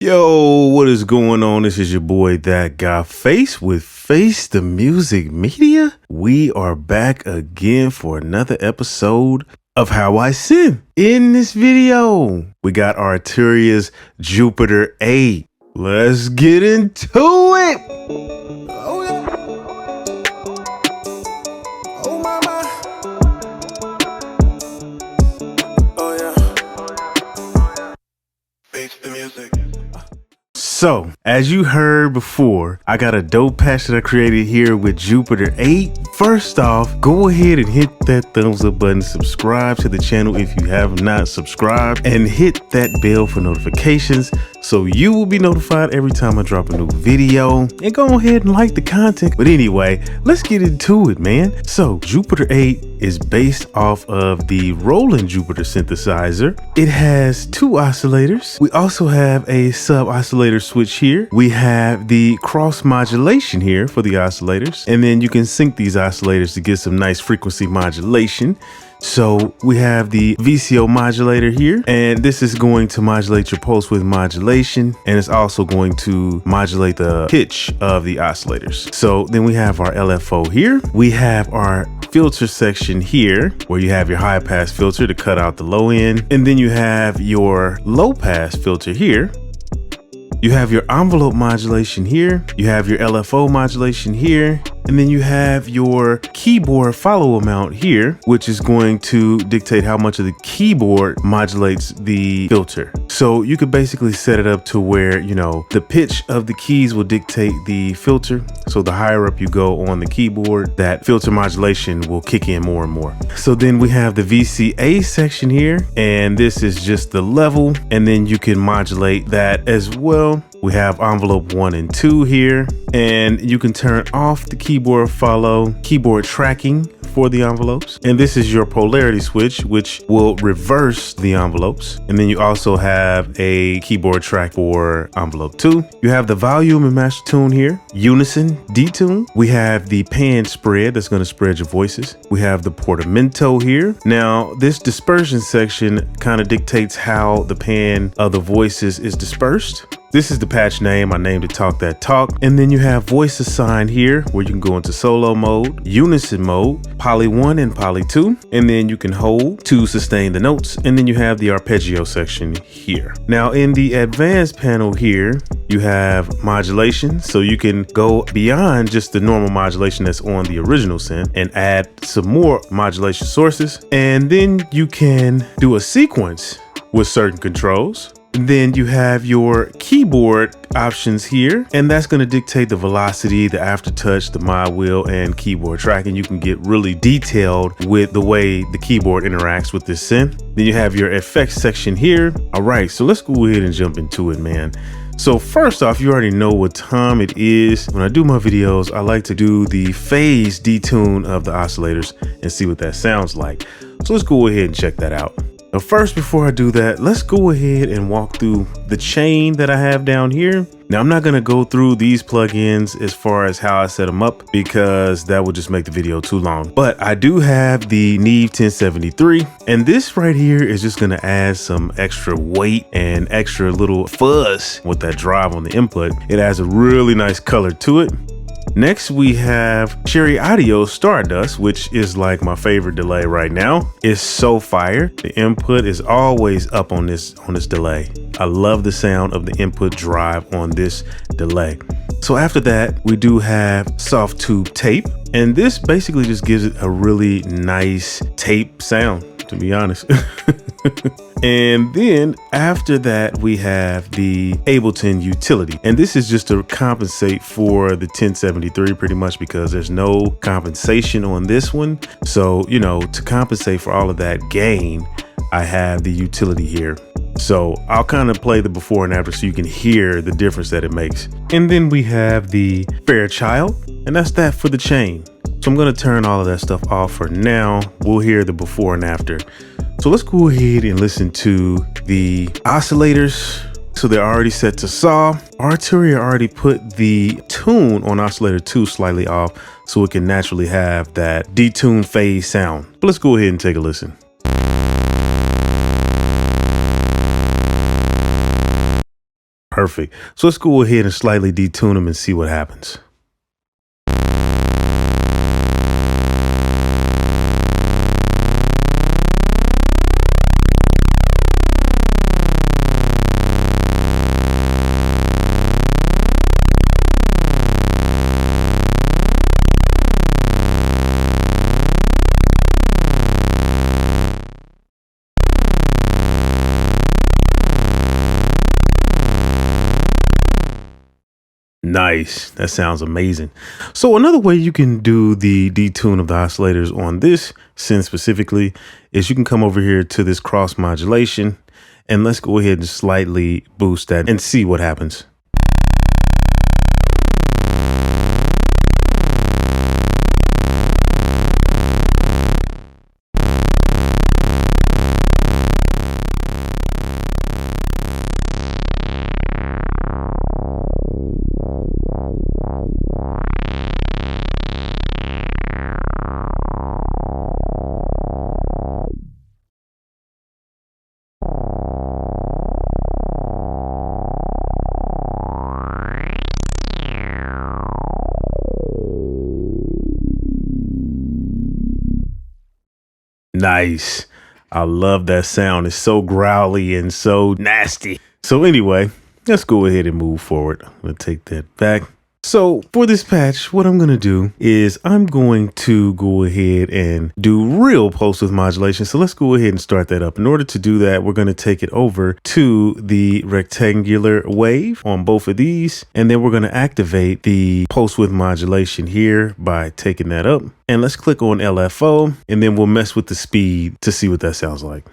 Yo, what is going on? This is your boy Thatguyface with Face the Music Media. We are back again for another episode of How I Synth. In this video, we got Arturia's Jup-8. Let's get into it. Oh yeah. Oh mama. Oh yeah. Face the music. So, as you heard before, I got a dope patch that I created here with Jup-8. First off, go ahead and hit that thumbs up button, subscribe to the channel if you have not subscribed, and hit that bell for notifications so you will be notified every time I drop a new video. And go ahead and like the content. But anyway, let's get into it, man. So, Jup-8 is based off of the Roland Jupiter synthesizer. It has two oscillators. We also have a sub oscillator switch here. We have the cross modulation here for the oscillators, and then you can sync these oscillators to get some nice frequency modulation. So we have the VCO modulator here, and this is going to modulate your pulse width modulation, and it's also going to modulate the pitch of the oscillators. So then we have our LFO here. We have our filter section here where you have your high pass filter to cut out the low end, and then you have your low pass filter here. You have your envelope modulation here, you have your LFO modulation here, and then you have your keyboard follow amount here, which is going to dictate how much of the keyboard modulates the filter. So you could basically set it up to where, you know, the pitch of the keys will dictate the filter. So the higher up you go on the keyboard, that filter modulation will kick in more and more. So then we have the VCA section here, and this is just the level, and then you can modulate that as well. We have envelope 1 and 2 here, and you can turn off the keyboard follow, keyboard tracking for the envelopes. And this is your polarity switch, which will reverse the envelopes. And then you also have a keyboard track for envelope 2. You have the volume and master tune here, unison, detune. We have the pan spread that's going to spread your voices. We have the portamento here. Now this dispersion section kind of dictates how the pan of the voices is dispersed. This is the patch name. I named it Talk That Talk. And then you have voice assign here where you can go into solo mode, unison mode, poly 1 and poly 2. And then you can hold to sustain the notes. And then you have the arpeggio section here. Now in the advanced panel here, you have modulation. So you can go beyond just the normal modulation that's on the original synth and add some more modulation sources. And then you can do a sequence with certain controls. Then you have your keyboard options here, and that's going to dictate the velocity, the aftertouch, the mod wheel, and keyboard tracking. You can get really detailed with the way the keyboard interacts with this synth. Then you have your effects section here. All right, so let's go ahead and jump into it, man. So first off, you already know what time it is. When I do my videos, I like to do the phase detune of the oscillators and see what that sounds like. So let's go ahead and check that out. Now first, before I do that, let's go ahead and walk through the chain that I have down here. Now I'm not going to go through these plugins as far as how I set them up because that would just make the video too long. But I do have the Neve 1073, and this right here is just going to add some extra weight and extra little fuzz with that drive on the input. It adds a really nice color to it. Next, we have Cherry Audio Stardust, which is like my favorite delay right now. It's so fire. The input is always up on this delay. I love the sound of the input drive on this delay. So after that, we do have Soft Tube Tape, and this basically just gives it a really nice tape sound, to be honest. And then after that, we have the Ableton utility. And this is just to compensate for the 1073 pretty much because there's no compensation on this one. So, you know, to compensate for all of that gain, I have the utility here. So I'll kind of play the before and after so you can hear the difference that it makes. And then we have the Fairchild, and that's that for the chain. So I'm going to turn all of that stuff off for now. We'll hear the before and after. So let's go ahead and listen to the oscillators. So they're already set to saw. Arturia already put the tune on oscillator 2 slightly off so it can naturally have that detune phase sound. But let's go ahead and take a listen. Perfect. So let's go ahead and slightly detune them and see what happens. Nice. That sounds amazing. So another way you can do the detune of the oscillators on this synth specifically is you can come over here to this cross modulation, and let's go ahead and slightly boost that and see what happens. Nice. I love that sound. It's so growly and so nasty. So anyway, let's go ahead and move forward. I'm going to take that back. So for this patch, what I'm going to do is I'm going to go ahead and do real pulse width modulation. So let's go ahead and start that up. In order to do that, we're going to take it over to the rectangular wave on both of these. And then we're going to activate the pulse width modulation here by taking that up. And let's click on LFO, and then we'll mess with the speed to see what that sounds like.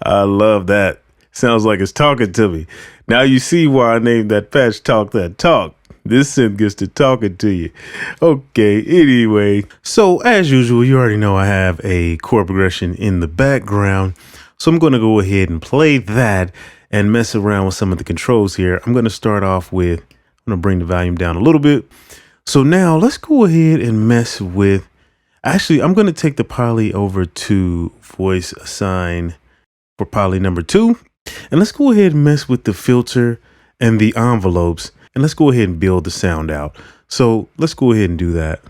I love that. Sounds like it's talking to me. Now you see why I named that patch Talk That Talk. This synth gets to talking to you. Okay, anyway. So as usual, you already know I have a chord progression in the background. So I'm going to go ahead and play that and mess around with some of the controls here. I'm going to start off with, I'm going to bring the volume down a little bit. So now let's go ahead and mess with, actually, I'm going to take the poly over to voice assign for poly number 2. And let's go ahead and mess with the filter and the envelopes. And let's go ahead and build the sound out. So let's go ahead and do that.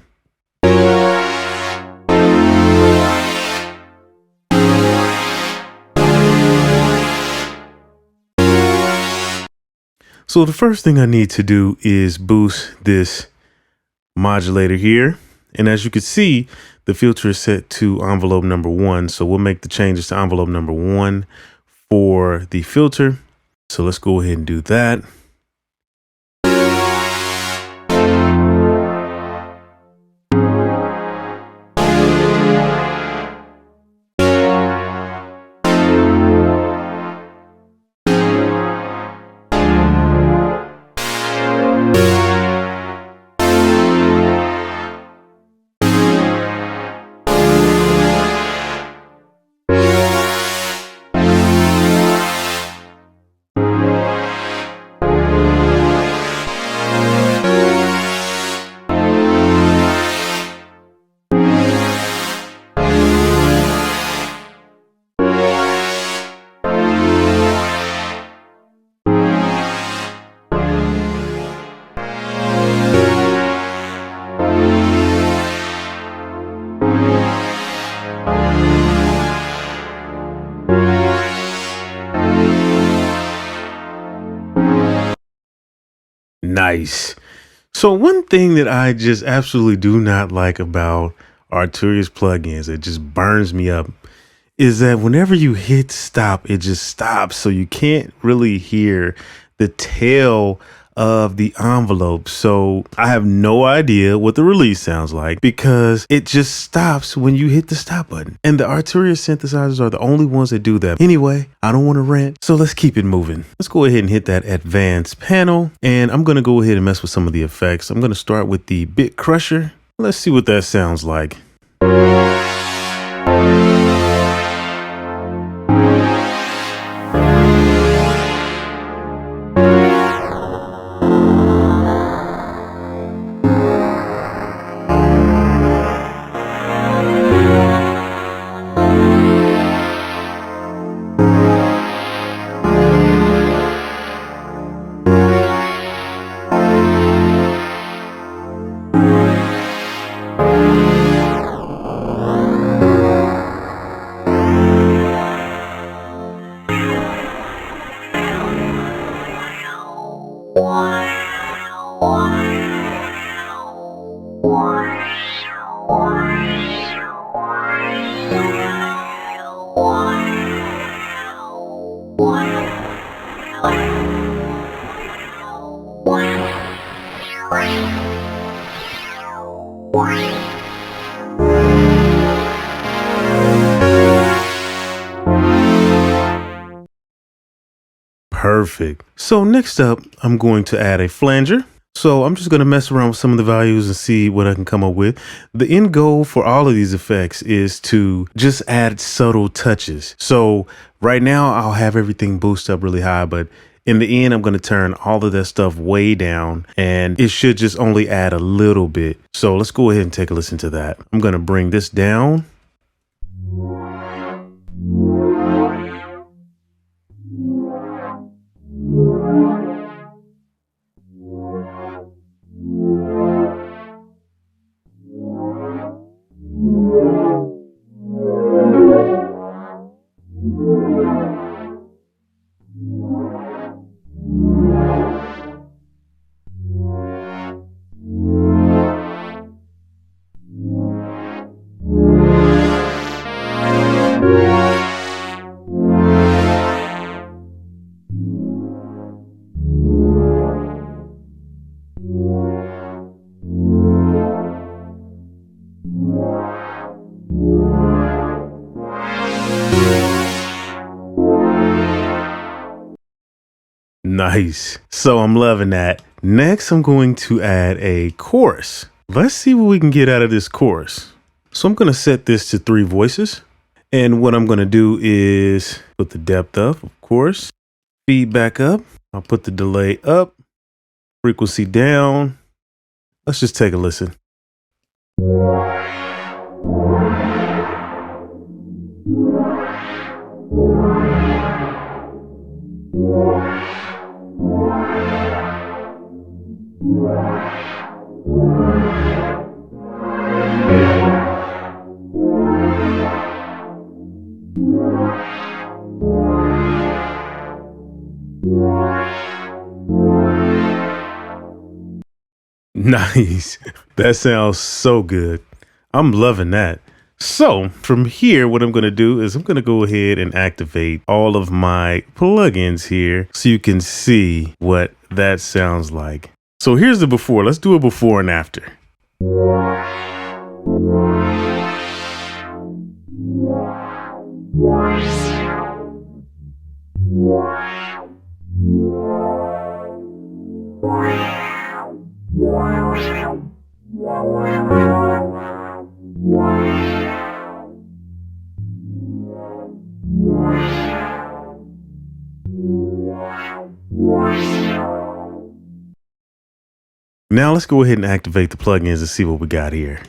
So the first thing I need to do is boost this modulator here. And as you can see, the filter is set to envelope number 1. So we'll make the changes to envelope number 1 for the filter. So let's go ahead and do that. Nice. So one thing that I just absolutely do not like about Arturia's plugins, it just burns me up, is that whenever you hit stop, it just stops. So you can't really hear the tail of the envelope. So I have no idea what the release sounds like because it just stops when you hit the stop button. And the Arturia synthesizers are the only ones that do that. Anyway, I don't want to rant, so let's keep it moving. Let's go ahead and hit that advanced panel, and I'm going to go ahead and mess with some of the effects. I'm going to start with the Bitcrusher. Let's see what that sounds like. Perfect. So next up, I'm going to add a flanger. So I'm just going to mess around with some of the values and see what I can come up with. The end goal for all of these effects is to just add subtle touches. So right now I'll have everything boost up really high, but in the end, I'm going to turn all of that stuff way down, and it should just only add a little bit. So let's go ahead and take a listen to that. I'm going to bring this down. Nice. So I'm loving that. Next, I'm going to add a chorus. Let's see what we can get out of this chorus. So I'm going to set this to 3 voices. And what I'm going to do is put the depth up, of course, feedback up. I'll put the delay up, frequency down. Let's just take a listen. Nice. That sounds so good. I'm loving that. So from here, what I'm going to do is I'm going to go ahead and activate all of my plugins here so you can see what that sounds like. So here's the before. Let's do a before and after. Now let's go ahead and activate the plugins and see what we got here.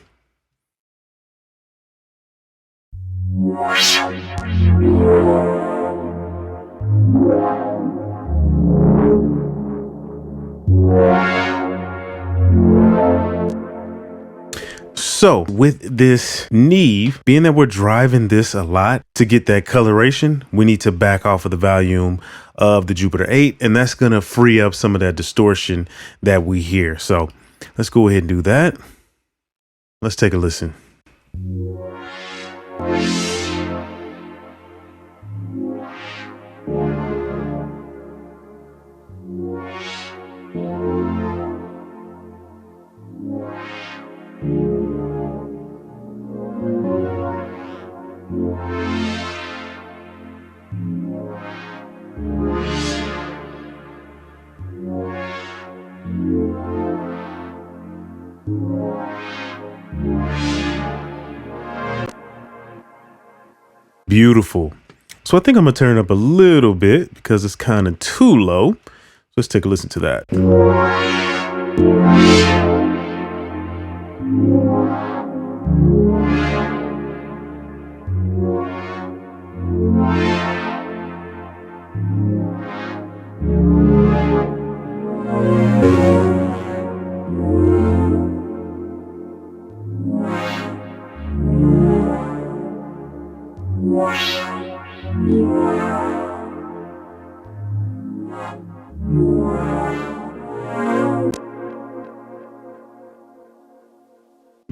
So with this Neve, being that we're driving this a lot to get that coloration, we need to back off of the volume of the Jupiter 8, and that's going to free up some of that distortion that we hear. So let's go ahead and do that. Let's take a listen. Beautiful. So I think I'm gonna turn it up a little bit because it's kind of too low. Let's take a listen to that.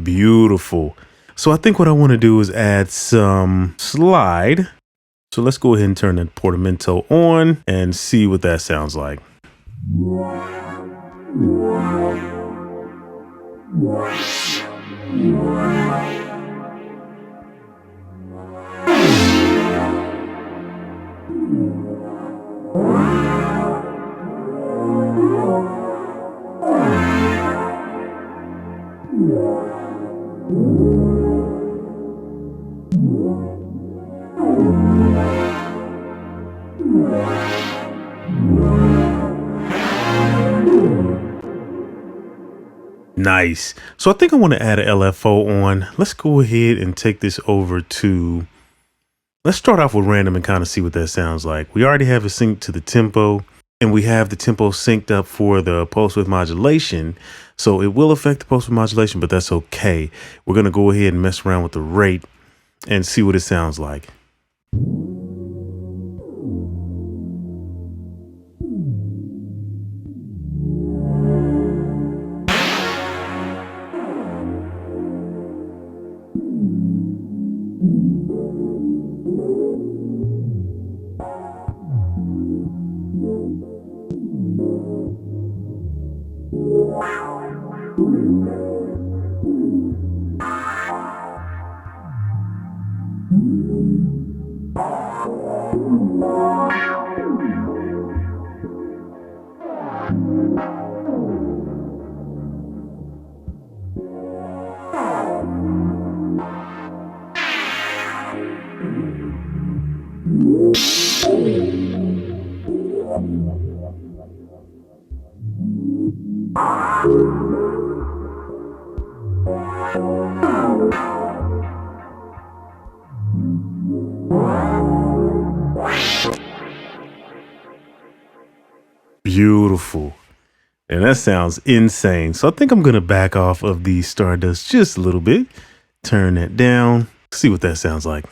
Beautiful. So I think what I want to do is add some slide. So let's go ahead and turn the Portamento on and see what that sounds like. Nice. So I think I want to add an LFO on. Let's go ahead and take this over to, let's start off with random and kind of see what that sounds like. We already have it synced to the tempo, and we have the tempo synced up for the pulse width modulation. So it will affect the pulse width modulation, but that's okay. We're going to go ahead and mess around with the rate and see what it sounds like. Beautiful. And that sounds insane. So I think I'm going to back off of the Stardust just a little bit. Turn that down. See what that sounds like.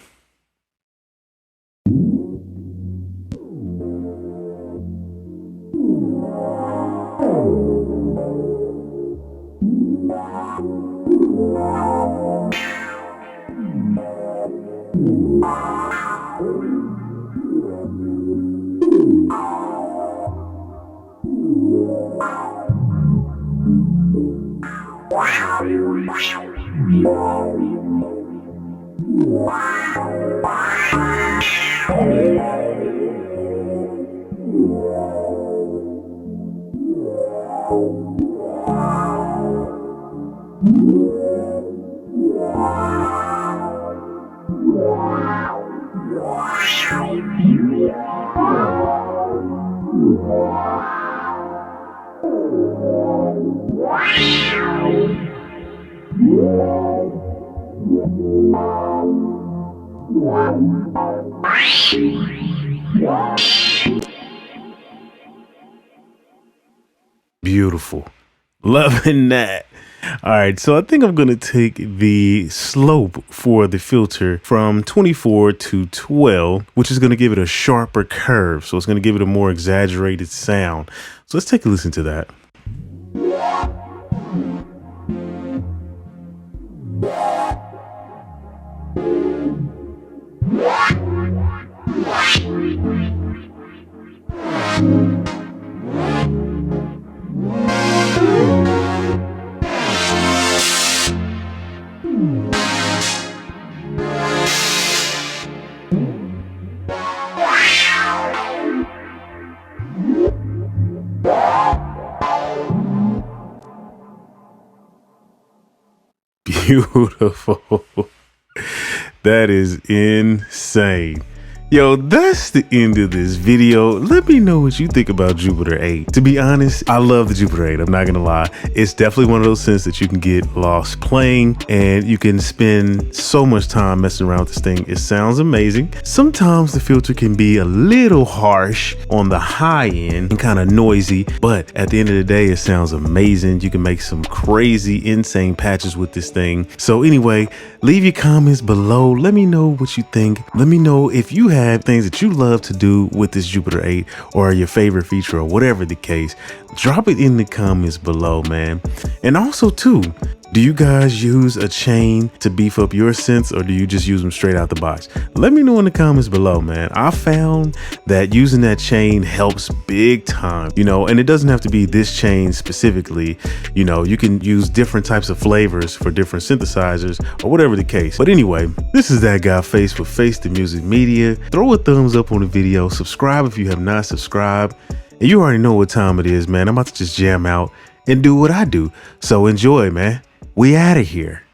Beautiful. Loving that. All right, so I think I'm going to take the slope for the filter from 24 to 12, which is going to give it a sharper curve. So it's going to give it a more exaggerated sound. So let's take a listen to that. Beautiful. That is insane. Yo, that's the end of this video. Let me know what you think about Jupiter 8. To be honest, I love the Jupiter 8. I'm not gonna lie. It's definitely one of those synths that you can get lost playing, and you can spend so much time messing around with this thing. It sounds amazing. Sometimes the filter can be a little harsh on the high end and kind of noisy, but at the end of the day, it sounds amazing. You can make some crazy, insane patches with this thing. So anyway, leave your comments below. Let me know what you think. Let me know if you have things that you love to do with this Jupiter 8 or your favorite feature or whatever the case. Drop it in the comments below, man. And also too, do you guys use a chain to beef up your synths, or do you just use them straight out the box? Let me know in the comments below, man. I found that using that chain helps big time, you know, and it doesn't have to be this chain specifically. You know, you can use different types of flavors for different synthesizers or whatever the case. But anyway, this is Thatguyface with Face the Music Media. Throw a thumbs up on the video, subscribe if you have not subscribed, and you already know what time it is, man. I'm about to just jam out and do what I do. So enjoy, man. We out of here.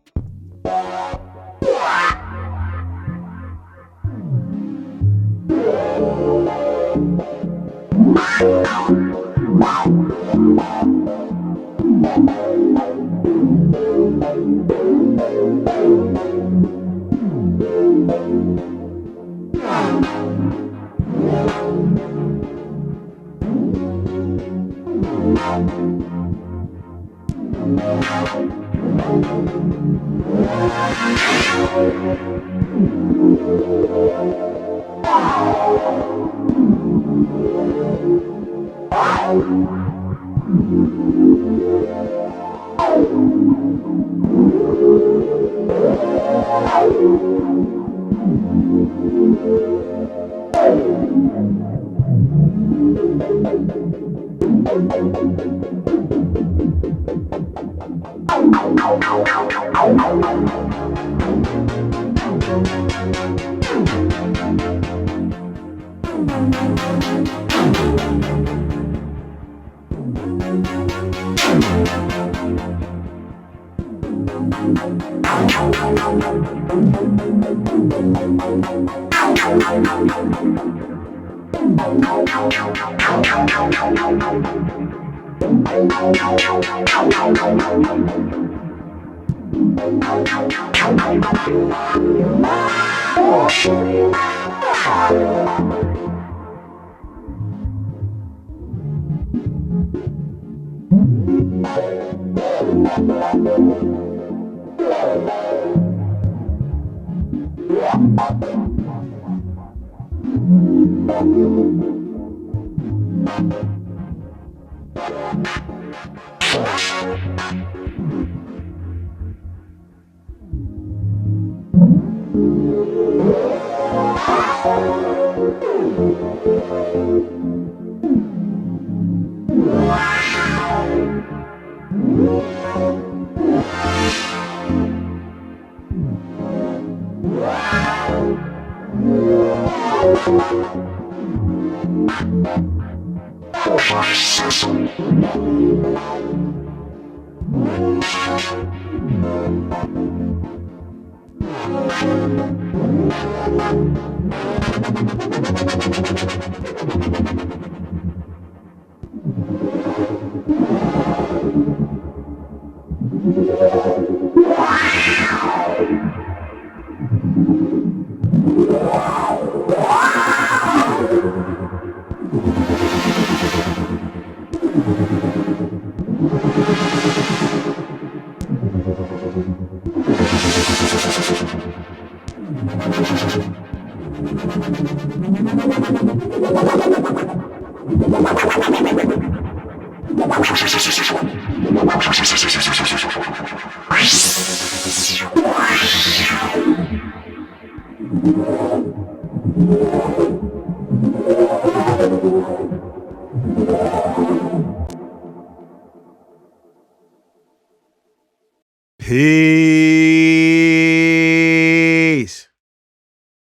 Peace.